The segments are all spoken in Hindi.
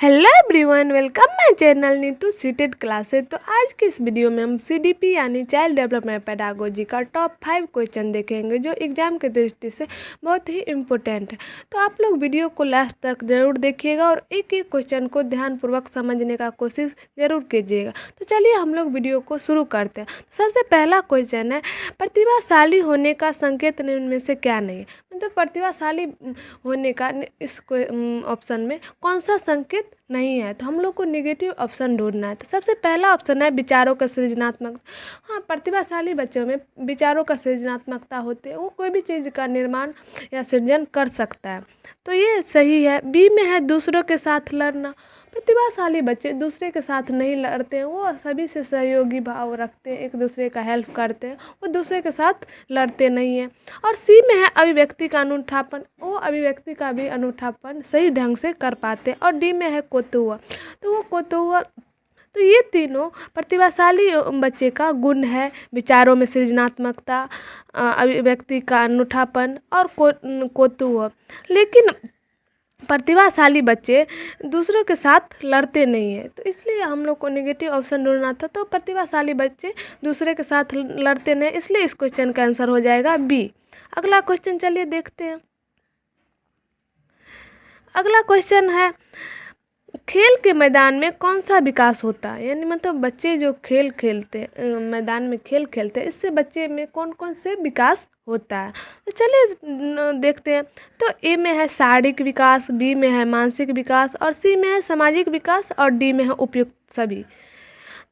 Hello everyone, welcome my channel Neetu seated classes. तो आज के इस वीडियो में हम सीडीपी यानी चाइल्ड डेवलपमेंट पेडागोजी का टॉप 5 क्वेश्चन देखेंगे जो एग्जाम के दृष्टि से बहुत ही इम्पोर्टेंट है। तो आप लोग वीडियो को लास्ट तक ज़रूर देखिएगा और एक एक क्वेश्चन को ध्यानपूर्वक समझने का कोशिश ज़रूर कीजिएगा। तो चलिए हम लोग वीडियो को शुरू करते हैं। तो सबसे पहला क्वेश्चन है, प्रतिभाशाली होने का संकेत निम्न में से क्या नहीं है। मतलब प्रतिभाशाली होने का इस ऑप्शन में कौन सा संकेत नहीं है। तो हम लोग को नेगेटिव ऑप्शन ढूंढना है। तो सबसे पहला ऑप्शन है विचारों का सृजनात्मक। हाँ, प्रतिभाशाली बच्चों में विचारों का सृजनात्मकता होती है, वो कोई भी चीज़ का निर्माण या सृजन कर सकता है, तो ये सही है। बी में है दूसरों के साथ लड़ना। प्रतिभाशाली बच्चे दूसरे के साथ नहीं लड़ते हैं, वो सभी से सहयोगी भाव रखते हैं, एक दूसरे का हेल्प करते हैं, वो दूसरे के साथ लड़ते नहीं हैं। और सी में है अभिव्यक्ति का अनूठापन, वो अभिव्यक्ति का भी अनूठापन सही ढंग से कर पाते हैं। और डी में है कौतूहल, तो वो कौतूहल। तो ये तीनों प्रतिभाशाली बच्चे का गुण है, विचारों में सृजनात्मकता, अभिव्यक्ति का अनूठापन और कौतूहल। लेकिन प्रतिभाशाली बच्चे दूसरों के साथ लड़ते नहीं हैं, तो इसलिए हम लोग को नेगेटिव ऑप्शन ढूंढना था। तो प्रतिभाशाली बच्चे दूसरे के साथ लड़ते नहीं, इसलिए इस क्वेश्चन का आंसर हो जाएगा बी। अगला क्वेश्चन चलिए देखते हैं। अगला क्वेश्चन है, खेल के मैदान में कौन सा विकास होता है। यानी मतलब बच्चे जो खेल खेलते मैदान में खेल खेलते हैं, इससे बच्चे में कौन कौन से विकास होता है। तो चलिए देखते हैं। तो ए में है शारीरिक विकास, बी में है मानसिक विकास और सी में है सामाजिक विकास और डी में है उपयुक्त सभी।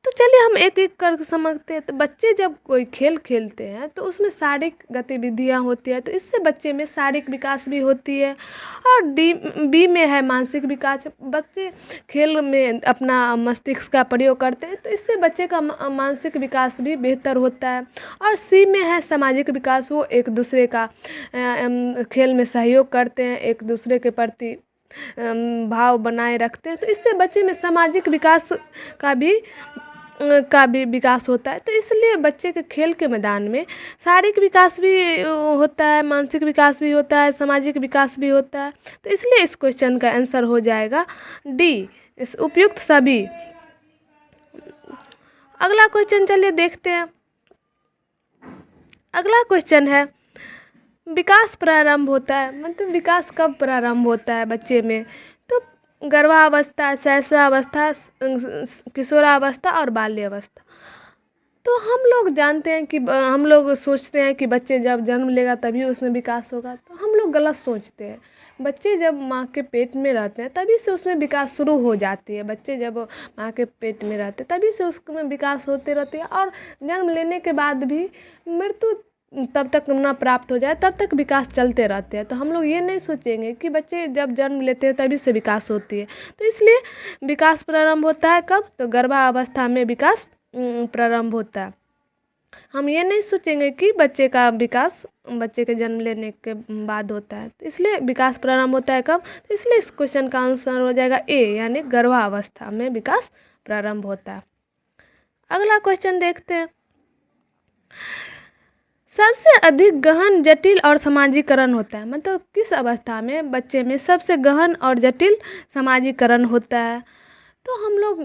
तो चलिए हम एक एक करके समझते हैं। तो बच्चे जब कोई खेल खेलते हैं तो उसमें शारीरिक गतिविधियां होती है, तो इससे बच्चे में शारीरिक विकास भी होती है। और बी में है मानसिक विकास, बच्चे खेल में अपना मस्तिष्क का प्रयोग करते हैं, तो इससे बच्चे का मानसिक विकास भी बेहतर होता है। और सी में है सामाजिक विकास, वो एक दूसरे का खेल में सहयोग करते हैं, एक दूसरे के प्रति भाव बनाए रखते हैं, तो इससे बच्चे में सामाजिक विकास का भी विकास होता है। तो इसलिए बच्चे के खेल के मैदान में शारीरिक विकास भी होता है, मानसिक विकास भी होता है, सामाजिक विकास भी होता है। तो इसलिए इस क्वेश्चन का आंसर हो जाएगा डी, इस उपयुक्त सभी। अगला क्वेश्चन चलिए देखते हैं। अगला क्वेश्चन है, विकास प्रारंभ होता है, मतलब विकास कब प्रारंभ होता है बच्चे में। तो गर्भावस्था, शैशवावस्था, किशोरावस्था और बाल्यावस्था। तो हम लोग जानते हैं कि हम लोग सोचते हैं कि बच्चे जब जन्म लेगा तभी उसमें विकास होगा, तो हम लोग गलत सोचते हैं। बच्चे जब माँ के पेट में रहते हैं तभी से उसमें विकास शुरू हो जाती है। बच्चे जब माँ के पेट में रहते हैं तभी से उसमें विकास होते रहते हैं, और जन्म लेने के बाद भी मृत्यु तब तक ना प्राप्त हो जाए तब तक विकास चलते रहते हैं। तो हम लोग ये नहीं सोचेंगे कि बच्चे जब जन्म लेते हैं तभी से विकास होती है। तो इसलिए विकास प्रारंभ होता है कब, तो गर्भावस्था में विकास प्रारंभ होता है। हम ये नहीं सोचेंगे कि बच्चे का विकास बच्चे के जन्म लेने के बाद होता है। तो इसलिए विकास प्रारंभ होता है कब, तो इसलिए इस क्वेश्चन का आंसर हो जाएगा ए, यानी गर्भावस्था में विकास प्रारंभ होता है। अगला क्वेश्चन देखते हैं। सबसे अधिक गहन, जटिल और समाजीकरण होता है, मतलब किस अवस्था में बच्चे में सबसे गहन और जटिल समाजीकरण होता है। तो हम लोग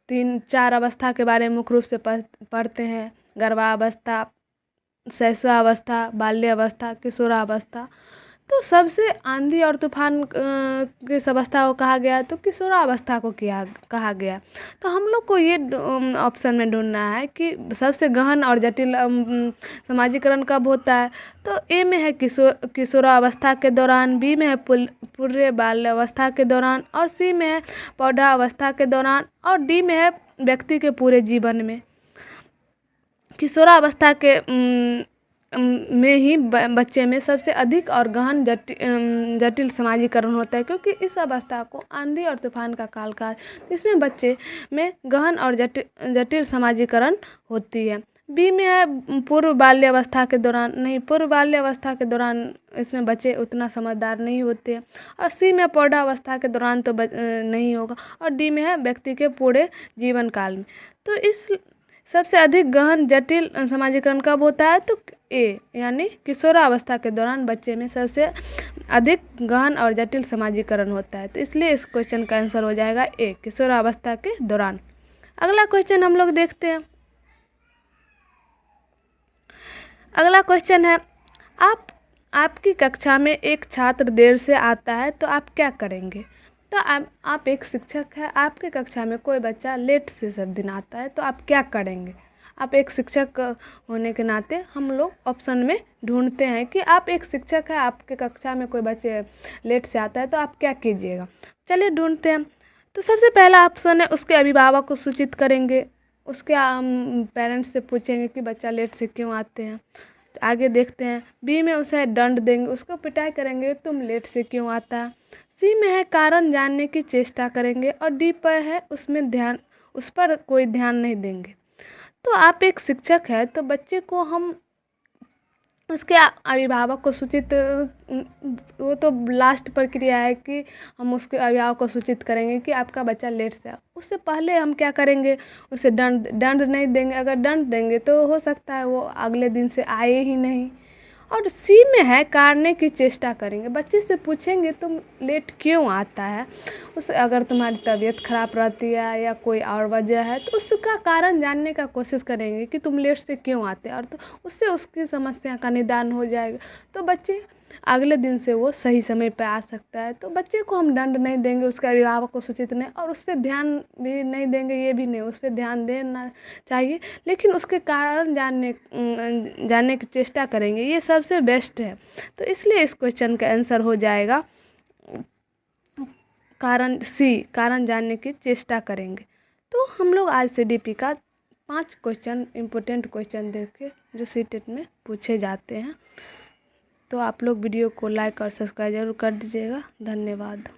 3-4 अवस्था के बारे में मुख्य रूप से पढ़ते हैं। गर्भावस्था, शैशवावस्था, बाल्यावस्था, किशोरावस्था। तो सबसे आंधी और तूफान किस अवस्था को कहा गया, तो किशोरावस्था को कहा गया। तो हम लोग को ये ऑप्शन में ढूंढना है कि सबसे गहन और जटिल समाजीकरण कब होता है। तो ए में है किशोरावस्था के दौरान, बी में है पूर्व बाल्यावस्था के दौरान और सी में है प्रौढ़ावस्था के दौरान और डी में है व्यक्ति के पूरे जीवन में। किशोरावस्था के में ही बच्चे में सबसे अधिक और गहन जटिल समाजीकरण होता है, क्योंकि इस अवस्था को आंधी और तूफान का काल कहा। इसमें बच्चे में गहन और जटिल समाजीकरण होती है। बी में है पूर्व बाल्यावस्था के दौरान, नहीं, पूर्व बाल्यावस्था के दौरान इसमें बच्चे उतना समझदार नहीं होते हैं। और सी में प्रौढ़ावस्था के दौरान तो नहीं होगा। और डी में है व्यक्ति के पूरे जीवन काल में। तो इस सबसे अधिक गहन जटिल समाजीकरण कब होता है, तो ए, यानी किशोरावस्था के दौरान बच्चे में सबसे अधिक गहन और जटिल समाजीकरण होता है। तो इसलिए इस क्वेश्चन का आंसर हो जाएगा ए, किशोरावस्था के दौरान। अगला क्वेश्चन हम लोग देखते हैं। अगला क्वेश्चन है, आपकी कक्षा में एक छात्र देर से आता है तो आप क्या करेंगे। तो आप एक शिक्षक हैं, आपके कक्षा में कोई बच्चा लेट से सब दिन आता है तो आप क्या करेंगे। आप एक शिक्षक होने के नाते हम लोग ऑप्शन में ढूंढते हैं कि आप एक शिक्षक हैं, आपके कक्षा में कोई बच्चे लेट से आता है तो आप क्या कीजिएगा। चलिए ढूंढते हैं। तो सबसे पहला ऑप्शन है उसके अभिभावक को सूचित करेंगे, उसके पेरेंट्स से पूछेंगे कि बच्चा लेट से क्यों आते हैं। तो आगे देखते हैं, बी में उसे दंड देंगे, उसको पिटाई करेंगे, तुम लेट से क्यों आता है। सी में है कारण जानने की चेष्टा करेंगे, और डी पर है उस पर कोई ध्यान नहीं देंगे। तो आप एक शिक्षक है तो बच्चे को हम उसके अभिभावक को सूचित, वो तो लास्ट प्रक्रिया है कि हम उसके अभिभावक को सूचित करेंगे कि आपका बच्चा लेट से। उससे पहले हम क्या करेंगे, उसे दंड नहीं देंगे। अगर दंड देंगे तो हो सकता है वो अगले दिन से आए ही नहीं। और सी में है काटने की चेष्टा करेंगे, बच्चे से पूछेंगे तुम लेट क्यों आता है। उस अगर तुम्हारी तबीयत खराब रहती है या कोई और वजह है तो उसका कारण जानने का कोशिश करेंगे कि तुम लेट से क्यों आते हैं, और तो उससे उसकी समस्या का निदान हो जाएगा। तो बच्चे अगले दिन से वो सही समय पर आ सकता है। तो बच्चे को हम दंड नहीं देंगे, उसके अभिभावक को सूचित नहीं, और उस पर ध्यान भी नहीं देंगे, ये भी नहीं, उस पर ध्यान देना चाहिए, लेकिन उसके कारण जानने की चेष्टा करेंगे, ये सबसे बेस्ट है। तो इसलिए इस क्वेश्चन का आंसर हो जाएगा कारण सी, कारण जानने की चेष्टा करेंगे। तो हम लोग आज CDP का 5 क्वेश्चन, इम्पोर्टेंट क्वेश्चन देखे जो सीटेट में पूछे जाते हैं। तो आप लोग वीडियो को लाइक और सब्सक्राइब जरूर कर दीजिएगा। धन्यवाद।